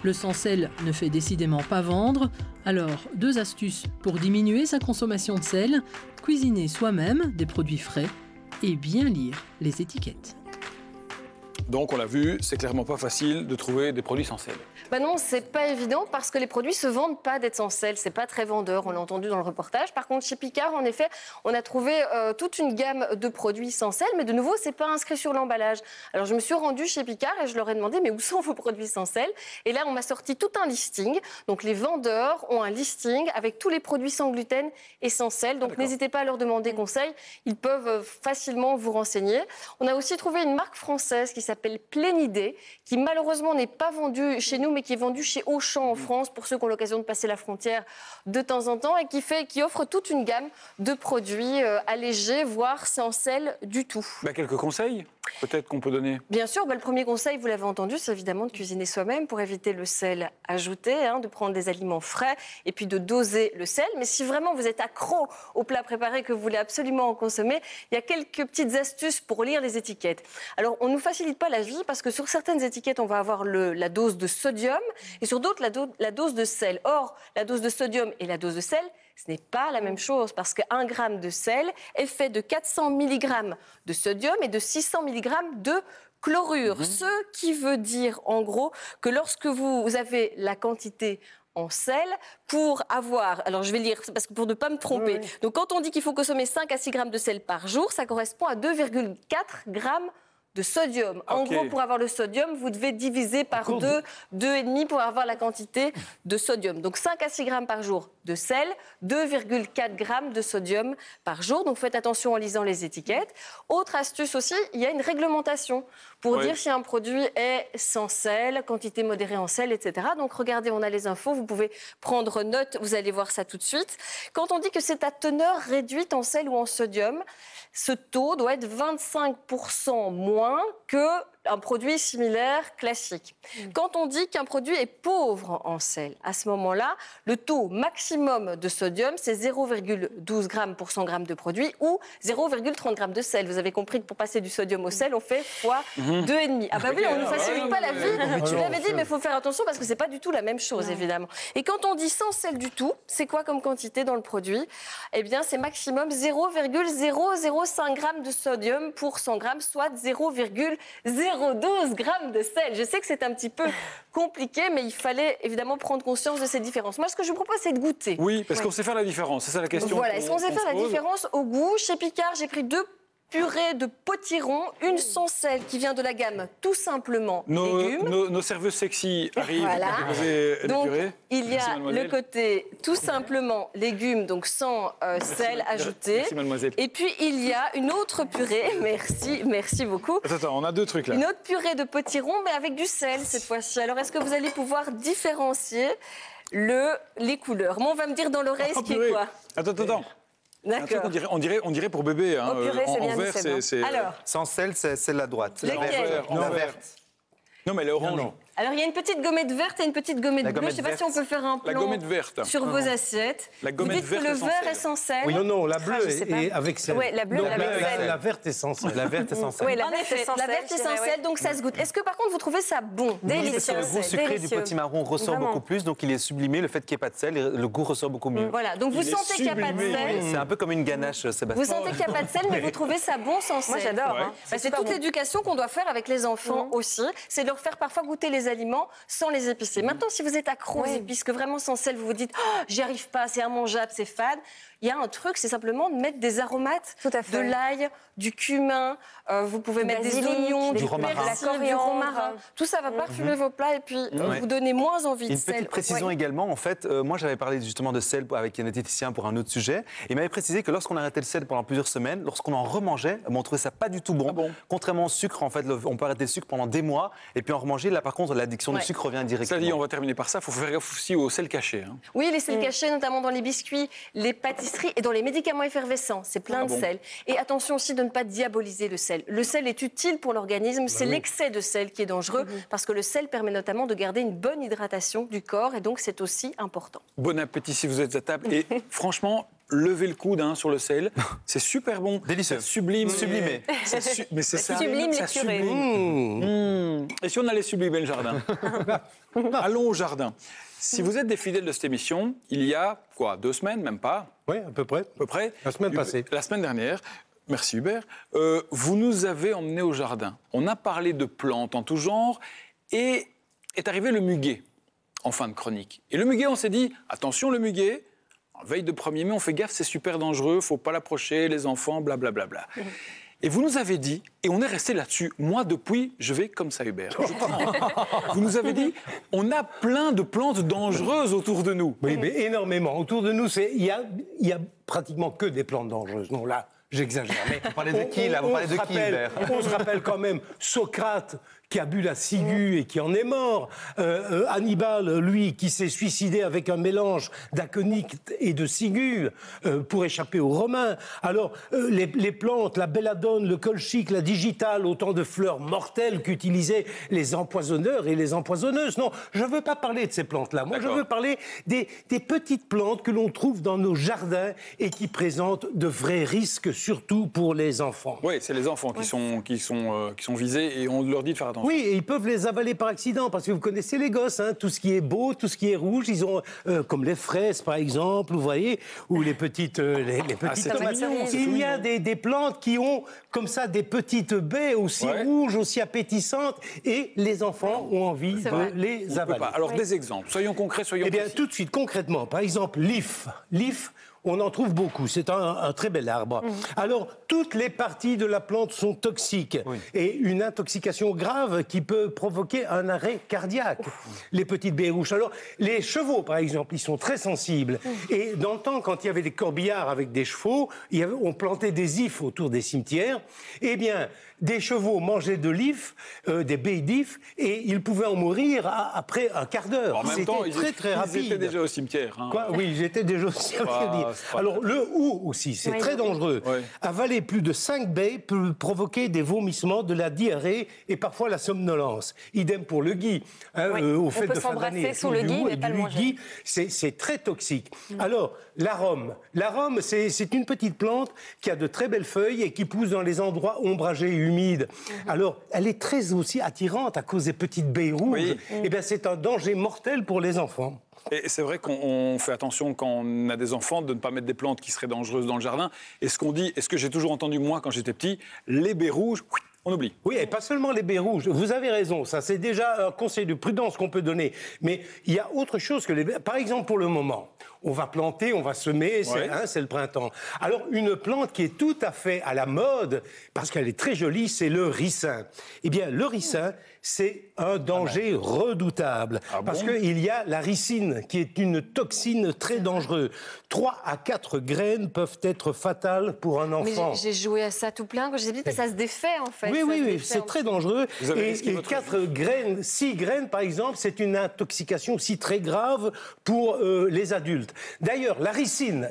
Le sans-sel ne fait décidément pas vendre. Alors, 2 astuces pour diminuer sa consommation de sel: cuisiner soi-même des produits frais et bien lire les étiquettes. Donc on l'a vu, c'est clairement pas facile de trouver des produits sans sel. Ben non, c'est pas évident parce que les produits se vendent pas d'être sans sel, c'est pas très vendeur, on l'a entendu dans le reportage. Par contre, chez Picard, en effet, on a trouvé toute une gamme de produits sans sel, mais de nouveau, c'est pas inscrit sur l'emballage. Alors je me suis rendue chez Picard et je leur ai demandé mais où sont vos produits sans sel? Et là, on m'a sorti tout un listing. Donc les vendeurs ont un listing avec tous les produits sans gluten et sans sel. Donc n'hésitez pas à leur demander conseil, ils peuvent facilement vous renseigner. On a aussi trouvé une marque française qui s'appelle Plénidé, qui malheureusement n'est pas vendue chez nous, mais qui est vendue chez Auchan en France, pour ceux qui ont l'occasion de passer la frontière de temps en temps, et qui offre toute une gamme de produits allégés, voire sans sel du tout. Quelques conseils peut-être qu'on peut donner? Bien sûr, le premier conseil, vous l'avez entendu, c'est évidemment de cuisiner soi-même pour éviter le sel ajouté, de prendre des aliments frais et puis de doser le sel. Mais si vraiment vous êtes accro aux plats préparés, que vous voulez absolument en consommer, il y a quelques petites astuces pour lire les étiquettes. Alors, on ne nous facilite pas la vie parce que sur certaines étiquettes, on va avoir la dose de sodium et sur d'autres, la dose de sel. Or, la dose de sodium et la dose de sel, ce n'est pas la même chose parce qu'un gramme de sel est fait de 400 mg de sodium et de 600 mg de chlorure. Ce qui veut dire en gros que lorsque vous avez la quantité en sel, pour avoir, alors je vais lire parce que pour ne pas me tromper, donc quand on dit qu'il faut consommer 5 à 6 grammes de sel par jour, ça correspond à 2,4 grammes de sodium. En gros, pour avoir le sodium, vous devez diviser par 2,5 pour avoir la quantité de sodium. Donc 5 à 6 grammes par jour de sel, 2,4 grammes de sodium par jour. Donc faites attention en lisant les étiquettes. Autre astuce aussi, il y a une réglementation pour dire si un produit est sans sel, quantité modérée en sel, etc. Donc regardez, on a les infos, vous pouvez prendre note, vous allez voir ça tout de suite. Quand on dit que c'est à teneur réduite en sel ou en sodium, ce taux doit être 25% moins qu'un produit similaire classique. Quand on dit qu'un produit est pauvre en sel, à ce moment-là, le taux maximum de sodium, c'est 0,12 grammes pour 100 grammes de produit ou 0,30 grammes de sel. Vous avez compris que pour passer du sodium au sel, on fait fois 2,5. Ah bah oui, on ne facilite pas la vie. Tu l'avais dit, mais il faut faire attention parce que c'est pas du tout la même chose, évidemment. Et quand on dit sans sel du tout, c'est quoi comme quantité dans le produit? Eh bien, c'est maximum 0,005 grammes de sodium pour 100 grammes, soit 0,012 grammes de sel. Je sais que c'est un petit peu compliqué, mais il fallait évidemment prendre conscience de ces différences. Moi, ce que je vous propose, c'est de goûter. Oui, parce qu'on sait faire la différence. C'est ça la question. Voilà, est-ce qu'on sait faire la différence au goût? Chez Picard, j'ai pris 2 purée de potiron, une sans sel qui vient de la gamme tout simplement légumes. Nos serveuses sexy arrivent Voilà. à proposer la Donc, purée. il y Merci, a mademoiselle. le côté tout simplement légumes, donc sans sel ajouté. Merci, mademoiselle. Et puis, il y a une autre purée, merci beaucoup. Attends, on a deux trucs là. Une autre purée de potiron, mais avec du sel cette fois-ci. Alors, est-ce que vous allez pouvoir différencier les couleurs? Moi, on va me dire dans l'oreille ce qui est quoi. Attends. D'accord. On dirait pour bébé. Hein. Oh, purée, c'est bien, vert, c'est bon. c'est... Alors, Sans sel, c'est la droite. Lesquelles La verte. Non, mais elle est orange. alors, il y a une petite gommette verte et une petite gommette La bleue. Je ne gommette sais pas verte. si on peut faire un La plan gommette verte. sur vos assiettes. La Vous gommette dites que verte le est sans vert sel. est sans sel. Oui, non, la bleue je sais pas. est avec sel. Ouais, la bleue Donc, avec sel. La verte est sans sel. La verte est sans sel. Oui, la En verte effet, est sans la sel, verte est je sans dirais, sel, donc ça se goûte. Est-ce que par contre vous trouvez ça bon? Oui, parce que Délicieux. le goût sucré du Délicieux. potimarron ressort Vraiment. beaucoup plus, donc il est sublimé. Le fait qu'il n'y ait pas de sel, le goût ressort beaucoup mieux. Voilà, donc vous Il est sentez qu'il n'y a pas de sublimé. sel. C'est un peu comme une ganache, Vous Sébastien. sentez qu'il n'y a pas de sel, mais vous trouvez ça bon sans sel. Moi, j'adore. hein. Bah, c'est toute l'éducation qu'on doit faire avec les enfants aussi, c'est de leur faire parfois goûter les aliments sans les épicer. Maintenant, si vous êtes accro aux épices, que vraiment sans sel, vous vous dites oh, j'y arrive pas, c'est immangeable, c'est fade, il y a un truc, c'est simplement de mettre des aromates, Tout à fait. de l'ail, du cumin, vous pouvez Du mettre des basilic, oignons, du du romarin. persil, de la du coriandre. romarin. Tout ça va parfumer vos plats et puis vous donner moins envie de Une sel. petite précision Ouais. également, en fait, moi j'avais parlé justement de sel avec un diététicien pour un autre sujet, et il m'avait précisé que lorsqu'on arrêtait le sel pendant plusieurs semaines, lorsqu'on en remangeait, on trouvait ça pas du tout bon. Contrairement au sucre, en fait, on peut arrêter le sucre pendant des mois, et puis en remanger, là par contre, l'addiction du sucre revient Ça directement. dit, on va terminer par ça. Il faut faire gaffe aussi au sel caché. Hein. Oui, les sels cachés, notamment dans les biscuits, les pâtisseries et dans les médicaments effervescents. C'est plein de sel. Et attention aussi de ne pas diaboliser le sel. Le sel est utile pour l'organisme. C'est l'excès de sel qui est dangereux parce que le sel permet notamment de garder une bonne hydratation du corps et donc c'est aussi important. Bon appétit si vous êtes à table. Et franchement, levez le coude sur le sel. C'est super bon. Délicieux. Ça sublime. Sublimé. Mais c'est ça. Sublime les Ça purées. sublime. Et si on allait sublimer le jardin? Allons au jardin. Si vous êtes des fidèles de cette émission, il y a, 2 semaines, même pas? Oui, à peu près. La semaine passée. La semaine dernière. Merci Hubert. Vous nous avez emmenés au jardin. On a parlé de plantes en tout genre et est arrivé le muguet en fin de chronique. Et le muguet, on s'est dit, attention le muguet, en veille de 1er mai, on fait gaffe, c'est super dangereux, faut pas l'approcher, les enfants, blablabla. Bla, bla. Et vous nous avez dit, et on est resté là-dessus, moi depuis, je vais comme ça Hubert. Je prends. Vous nous avez dit, on a plein de plantes dangereuses autour de nous. Oui, mais énormément. Autour de nous, il y a pratiquement que des plantes dangereuses. Non, là, j'exagère. Mais Vous parlez de qui, là? Vous parlez de qui, Hubert? On se rappelle quand même Socrate qui a bu la ciguë et qui en est mort. Hannibal, lui, qui s'est suicidé avec un mélange d'aconite et de ciguë pour échapper aux Romains. Alors, les plantes, la belladone, le colchique, la digitale, autant de fleurs mortelles qu'utilisaient les empoisonneurs et les empoisonneuses. Non, je ne veux pas parler de ces plantes-là. Moi, je veux parler des petites plantes que l'on trouve dans nos jardins et qui présentent de vrais risques, surtout pour les enfants. Oui, c'est les enfants qui sont visés et on leur dit de faire attention. Oui, et ils peuvent les avaler par accident, parce que vous connaissez les gosses, hein, tout ce qui est beau, tout ce qui est rouge, ils ont, comme les fraises par exemple, vous voyez, ou les petites tomates. Il y a des plantes qui ont comme ça des petites baies aussi rouges, aussi appétissantes, et les enfants ont envie de les avaler. Alors des exemples, soyons concrets, soyons précis. précis. Tout de suite, concrètement, par exemple, l'if. On en trouve beaucoup, c'est un très bel arbre. Alors, toutes les parties de la plante sont toxiques et une intoxication grave qui peut provoquer un arrêt cardiaque. Les petites baies rouges. Alors, les chevaux, par exemple, ils sont très sensibles. Et dans le temps, quand il y avait des corbillards avec des chevaux, on plantait des ifs autour des cimetières. Eh bien, des chevaux mangeaient de l'if, des baies d'if, et ils pouvaient en mourir après un quart d'heure. En même temps, très rapide. Ils étaient déjà au cimetière. Hein. Quoi ? Oui, j'étais déjà au cimetière. Alors, le hou aussi, c'est très dangereux. Avaler plus de 5 baies peut provoquer des vomissements, de la diarrhée et parfois la somnolence. Idem pour le gui. Au fait de fin d'année, sous le gui, mais pas le manger. C'est très toxique. Alors, l'arôme. L'arôme, c'est une petite plante qui a de très belles feuilles et qui pousse dans les endroits ombragés et humides. Alors, elle est très aussi attirante à cause des petites baies rouges. Eh bien, c'est un danger mortel pour les enfants. Et c'est vrai qu'on fait attention quand on a des enfants de ne pas mettre des plantes qui seraient dangereuses dans le jardin. Et ce qu'on dit, et ce que j'ai toujours entendu moi quand j'étais petit, les baies rouges, on oublie. Oui, et pas seulement les baies rouges. Vous avez raison, ça c'est déjà un conseil de prudence qu'on peut donner. Mais il y a autre chose que les baies. Par exemple, pour le moment, on va planter, on va semer, c'est le printemps. Alors, une plante qui est tout à fait à la mode, parce qu'elle est très jolie, c'est le ricin. Eh bien, le ricin, c'est un danger redoutable. Parce qu'il y a la ricine, qui est une toxine très dangereuse. 3 à 4 graines peuvent être fatales pour un enfant. Mais j'ai joué à ça tout plein quand j'étais petite, ça se défait en fait. Oui, c'est très dangereux. Et 4 graines, 6 graines par exemple, c'est une intoxication aussi très grave pour les adultes. D'ailleurs, la ricine,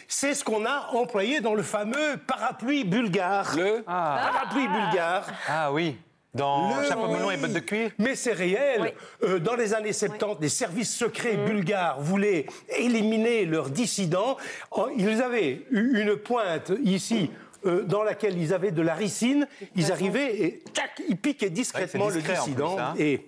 c'est ce qu'on a employé dans le fameux parapluie bulgare. Parapluie bulgare. Ah oui. Dans chapeau melon et bottes de cuir. Mais c'est réel. Dans les années 70, les services secrets bulgares voulaient éliminer leurs dissidents. Ils avaient une pointe ici dans laquelle ils avaient de la ricine. Ils arrivaient et tac, ils piquaient discrètement le dissident. Et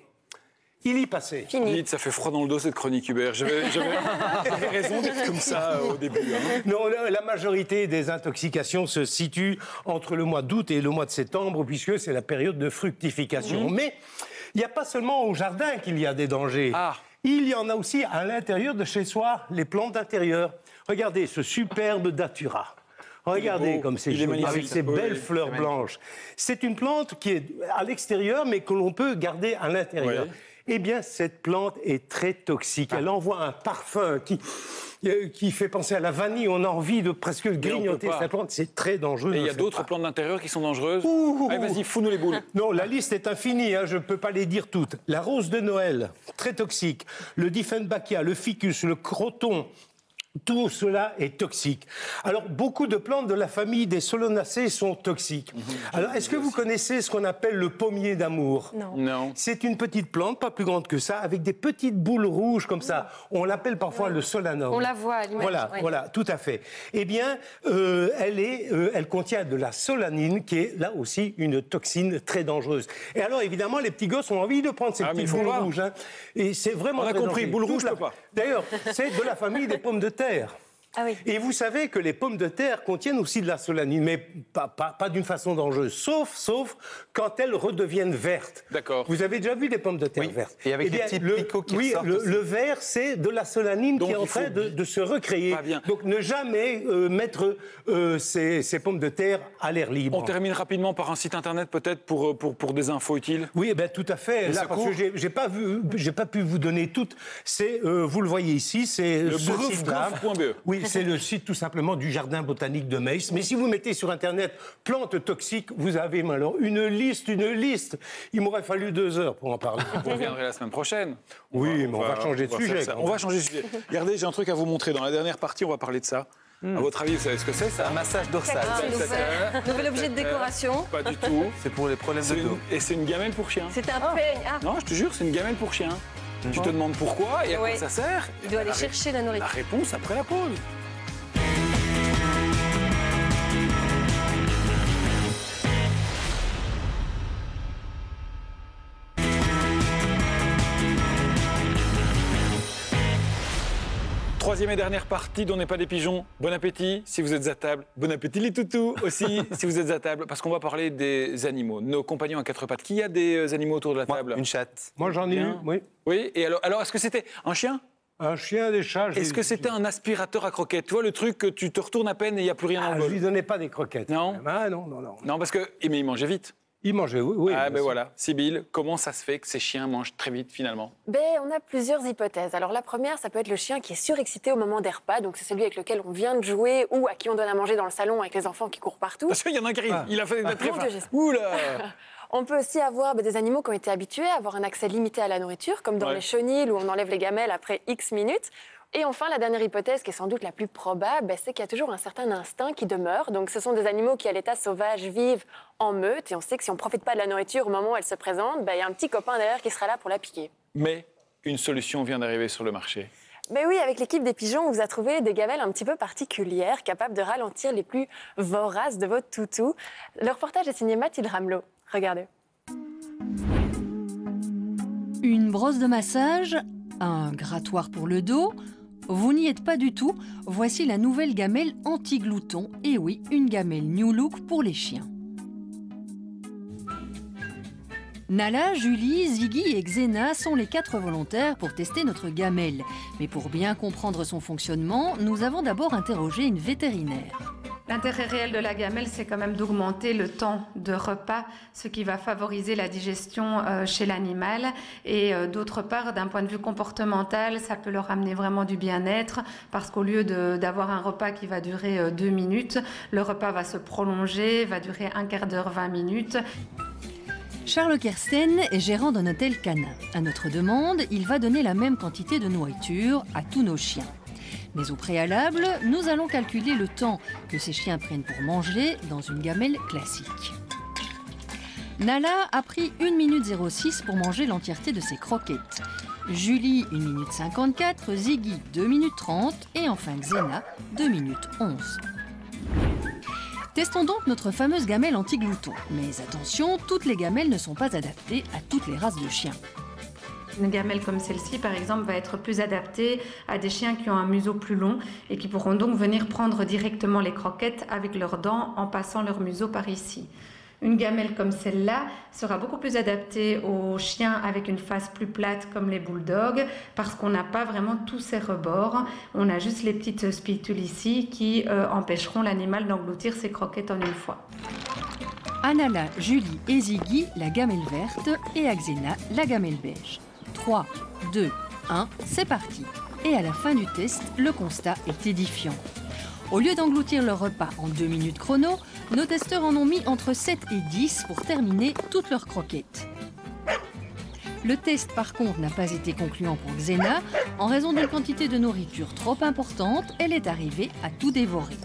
il y passait. Dites, ça fait froid dans le dos cette chronique, Hubert. J'avais raison d'être comme ça au début. Hein. Non, la majorité des intoxications se situe entre le mois d'août et le mois de septembre, puisque c'est la période de fructification. Mais il n'y a pas seulement au jardin qu'il y a des dangers. Il y en a aussi à l'intérieur de chez soi, les plantes d'intérieur. Regardez ce superbe datura. Regardez comme c'est joli, avec ces belles fleurs blanches. C'est une plante qui est à l'extérieur, mais que l'on peut garder à l'intérieur. Eh bien, cette plante est très toxique. Elle envoie un parfum qui fait penser à la vanille. On a envie de presque grignoter cette plante. C'est très dangereux. Et il y a d'autres plantes d'intérieur qui sont dangereuses. Allez, vas-y, fous-nous les boules. Non, la liste est infinie. Je ne peux pas les dire toutes. La rose de Noël, très toxique. Le Dieffenbachia, le ficus, le croton. Tout cela est toxique. Alors, beaucoup de plantes de la famille des Solanacées sont toxiques. Alors, est-ce que vous connaissez ce qu'on appelle le pommier d'amour? Non. C'est une petite plante, pas plus grande que ça, avec des petites boules rouges comme ça. On l'appelle parfois le solanum. On la voit à l'image. Voilà, tout à fait. Eh bien, elle contient de la solanine, qui est là aussi une toxine très dangereuse. Et alors, évidemment, les petits gosses ont envie de prendre ces petites boules rouges. Hein. Et c'est vraiment On a compris, boules rouges, je peux pas. D'ailleurs, c'est de la famille des pommes de terre. Et vous savez que les pommes de terre contiennent aussi de la solanine, mais pas d'une façon dangereuse, sauf quand elles redeviennent vertes. D'accord. Vous avez déjà vu des pommes de terre vertes? Et avec les petits picots qui ressortent aussi. Le vert, c'est de la solanine qui est en train de se recréer. Donc ne jamais mettre ces pommes de terre à l'air libre. On termine rapidement par un site internet peut-être pour des infos utiles. Oui, tout à fait. Là, parce que j'ai pas pu vous donner toutes. Vous le voyez ici, c'est le ce site-là. Oui, c'est le site tout simplement du Jardin botanique de Metz. Mais si vous mettez sur Internet plantes toxiques, vous avez alors une liste. Il m'aurait fallu 2 heures pour en parler. Vous reviendrez la semaine prochaine. Oui, mais on va changer de sujet. On va changer de sujet. Regardez, j'ai un truc à vous montrer. Dans la dernière partie, on va parler de ça. À votre avis, vous savez ce que c'est, ça? Un massage dorsal. Nouvel objet de décoration. Pas du tout. C'est pour les problèmes de dos. Et c'est une gamelle pour chien. C'est un peigne. Non, je te jure, c'est une gamelle pour chien. Tu te demandes pourquoi et à quoi ça sert. Il doit aller chercher la nourriture. La réponse après la pause. Troisième et dernière partie dont n'est pas des pigeons. Bon appétit si vous êtes à table. Bon appétit les toutous aussi si vous êtes à table. Parce qu'on va parler des animaux, nos compagnons à 4 pattes. Qui a des animaux autour de la table? Une chatte. Moi j'en ai eu, oui. Oui, et alors est-ce que c'était un chien? Un chien, des chats. Est-ce que c'était un aspirateur à croquettes? Tu vois le truc que tu te retournes à peine et il n'y a plus rien dans le bol? Je lui donnais pas des croquettes. Non. Non. Non, parce que mais il mangeait vite. Il mangeait, oui. Ah ben voilà. Sibylle, comment ça se fait que ces chiens mangent très vite finalement? On a plusieurs hypothèses. Alors la première, ça peut être le chien qui est surexcité au moment des repas, donc c'est celui avec lequel on vient de jouer ou à qui on donne à manger dans le salon avec les enfants qui courent partout. Parce qu'il y en a un qui arrive, il a fait des très faim. Oula. On peut aussi avoir des animaux qui ont été habitués à avoir un accès limité à la nourriture, comme dans les chenilles où on enlève les gamelles après X minutes. Et enfin, la dernière hypothèse, qui est sans doute la plus probable, c'est qu'il y a toujours un certain instinct qui demeure. Donc ce sont des animaux qui, à l'état sauvage, vivent en meute. Et on sait que si on ne profite pas de la nourriture au moment où elle se présente, il y a un petit copain derrière qui sera là pour la piquer. Mais une solution vient d'arriver sur le marché. Mais oui, avec l'équipe des pigeons, on vous a trouvé des gamelles un petit peu particulières, capables de ralentir les plus voraces de votre toutou. Le reportage est signé Mathilde Ramelot. Regardez. Une brosse de massage, un grattoir pour le dos. Vous n'y êtes pas du tout. Voici la nouvelle gamelle anti-glouton. Et oui, une gamelle New Look pour les chiens. Nala, Julie, Ziggy et Xena sont les 4 volontaires pour tester notre gamelle. Mais pour bien comprendre son fonctionnement, nous avons d'abord interrogé une vétérinaire. L'intérêt réel de la gamelle, c'est quand même d'augmenter le temps de repas, ce qui va favoriser la digestion chez l'animal. Et d'autre part, d'un point de vue comportemental, ça peut leur amener vraiment du bien-être, parce qu'au lieu d'avoir un repas qui va durer 2 minutes, le repas va se prolonger, va durer un quart d'heure, 20 minutes. Charles Kersten est gérant d'un hôtel canin. À notre demande, il va donner la même quantité de nourriture à tous nos chiens. Mais au préalable, nous allons calculer le temps que ces chiens prennent pour manger dans une gamelle classique. Nala a pris 1 minute 06 pour manger l'entièreté de ses croquettes. Julie, 1 minute 54, Ziggy, 2 minutes 30 et enfin Xena, 2 minutes 11. Testons donc notre fameuse gamelle anti-glouton. Mais attention, toutes les gamelles ne sont pas adaptées à toutes les races de chiens. Une gamelle comme celle-ci, par exemple, va être plus adaptée à des chiens qui ont un museau plus long et qui pourront donc venir prendre directement les croquettes avec leurs dents en passant leur museau par ici. Une gamelle comme celle-là sera beaucoup plus adaptée aux chiens avec une face plus plate comme les bulldogs parce qu'on n'a pas vraiment tous ces rebords. On a juste les petites spitules ici qui empêcheront l'animal d'engloutir ses croquettes en une fois. À Nala, Julie et Ziggy, la gamelle verte et à Xena, la gamelle beige. 3, 2, 1, c'est parti. Et à la fin du test, le constat est édifiant. Au lieu d'engloutir leur repas en 2 minutes chrono, nos testeurs en ont mis entre 7 et 10 pour terminer toutes leurs croquettes. Le test, par contre, n'a pas été concluant pour Xena. En raison d'une quantité de nourriture trop importante, elle est arrivée à tout dévorer.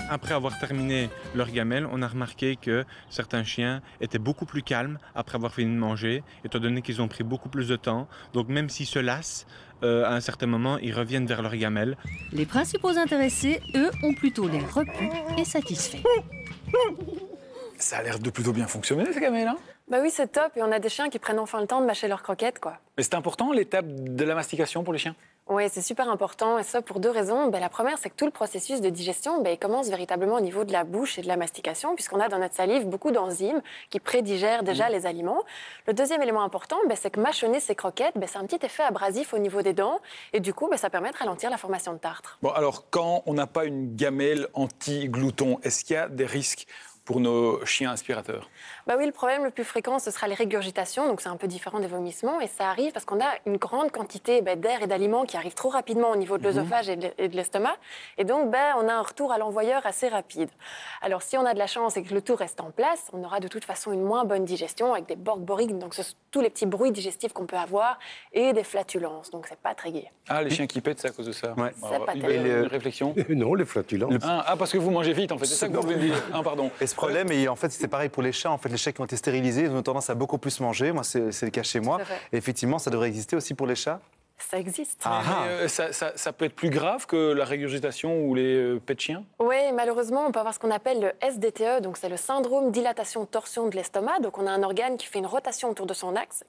Après avoir terminé leur gamelle, on a remarqué que certains chiens étaient beaucoup plus calmes après avoir fini de manger, étant donné qu'ils ont pris beaucoup plus de temps. Donc même s'ils se lassent, à un certain moment, ils reviennent vers leur gamelle. Les principaux intéressés, eux, ont plutôt l'air repus et satisfaits. Ça a l'air de plutôt bien fonctionner, ces gamelles, hein? Bah oui, c'est top. Et on a des chiens qui prennent enfin le temps de mâcher leurs croquettes, quoi. Mais c'est important, l'étape de la mastication pour les chiens? Oui, c'est super important, et ça pour 2 raisons. La première, c'est que tout le processus de digestion il commence véritablement au niveau de la bouche et de la mastication, puisqu'on a dans notre salive beaucoup d'enzymes qui prédigèrent déjà les aliments. Le deuxième élément important, c'est que mâchonner ces croquettes, c'est un petit effet abrasif au niveau des dents, et du coup, ça permet de ralentir la formation de tartre. Bon, alors, quand on n'a pas une gamelle anti-glouton, est-ce qu'il y a des risques pour nos chiens aspirateurs? Oui, le problème le plus fréquent, ce sera les régurgitations, donc c'est un peu différent des vomissements, et ça arrive parce qu'on a une grande quantité d'air et d'aliments qui arrivent trop rapidement au niveau de l'œsophage et de l'estomac, et donc on a un retour à l'envoyeur assez rapide. Alors si on a de la chance et que le tout reste en place, on aura de toute façon une moins bonne digestion avec des borborygmes, donc ce sont tous les petits bruits digestifs qu'on peut avoir, et des flatulences, donc c'est pas très gai. Ah, les chiens qui pètent, c'est à cause de ça? Ouais. C'est pas terrible. Une réflexion? Non, les flatulences. Parce que vous mangez vite, en fait, c'est ça que vous voulez dire. Pardon. Et ce problème, en fait, c'est pareil pour les chats. En fait, les chats qui ont été stérilisés, ils ont tendance à beaucoup plus manger. Moi, c'est le cas chez moi. Et effectivement, ça devrait exister aussi pour les chats. Ça existe. Mais ça peut être plus grave que la régurgitation ou les pets de chiens? Oui, malheureusement, on peut avoir ce qu'on appelle le SDTE, donc c'est le syndrome dilatation-torsion de l'estomac. Donc on a un organe qui fait une rotation autour de son axe.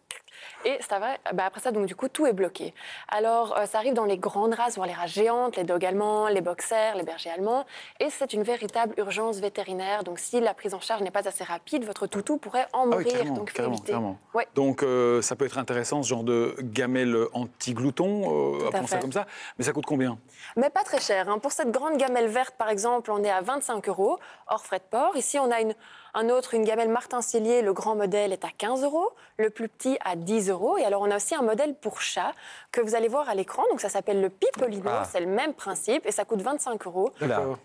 Et ça va, après ça, donc du coup, tout est bloqué. Alors, ça arrive dans les grandes races, voire les races géantes, les dogs allemands, les boxers, les bergers allemands. Et c'est une véritable urgence vétérinaire. Donc, si la prise en charge n'est pas assez rapide, votre toutou pourrait en mourir. Donc, il faut éviter. Ouais. Donc, ça peut être intéressant, ce genre de gamelle anti-glouton, appelons ça comme ça. Mais ça coûte combien? Mais pas très cher. Pour cette grande gamelle verte, par exemple, on est à 25 €, hors frais de port. Ici, on a une gamelle Martin-Cellier, le grand modèle est à 15 €, le plus petit à 10 €. Et alors, on a aussi un modèle pour chat que vous allez voir à l'écran. Donc, ça s'appelle le Pipolino. C'est le même principe et ça coûte 25 €.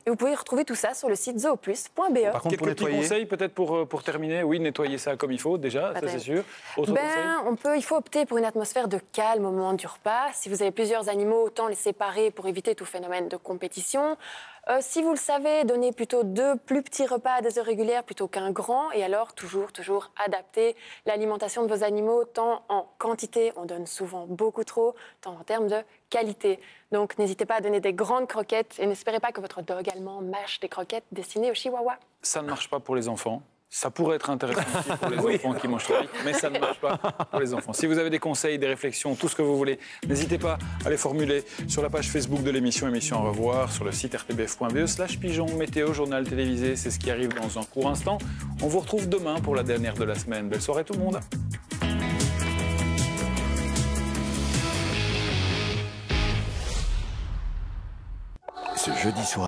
Et vous pouvez retrouver tout ça sur le site zooplus.be. Par contre, quelques petits conseils peut-être pour terminer. Oui, nettoyer ça comme il faut déjà, ça c'est sûr. Autre conseil? Il faut opter pour une atmosphère de calme au moment du repas. Si vous avez plusieurs animaux, autant les séparer pour éviter tout phénomène de compétition. Si vous le savez, donnez plutôt 2 plus petits repas à des heures régulières plutôt qu'un grand. Et alors, toujours adapter l'alimentation de vos animaux, tant en quantité, on donne souvent beaucoup trop, tant en termes de qualité. Donc, n'hésitez pas à donner des grandes croquettes et n'espérez pas que votre dog allemand mâche des croquettes destinées aux chihuahuas. Ça ne marche pas pour les enfants. Ça pourrait être intéressant aussi pour les enfants qui mangent trop vite, mais ça ne marche pas pour les enfants. Si vous avez des conseils, des réflexions, tout ce que vous voulez, n'hésitez pas à les formuler sur la page Facebook de l'émission à revoir, sur le site rtbf.be/pigeon, météo, journal télévisé, c'est ce qui arrive dans un court instant. On vous retrouve demain pour la dernière de la semaine. Belle soirée tout le monde. Ce jeudi soir.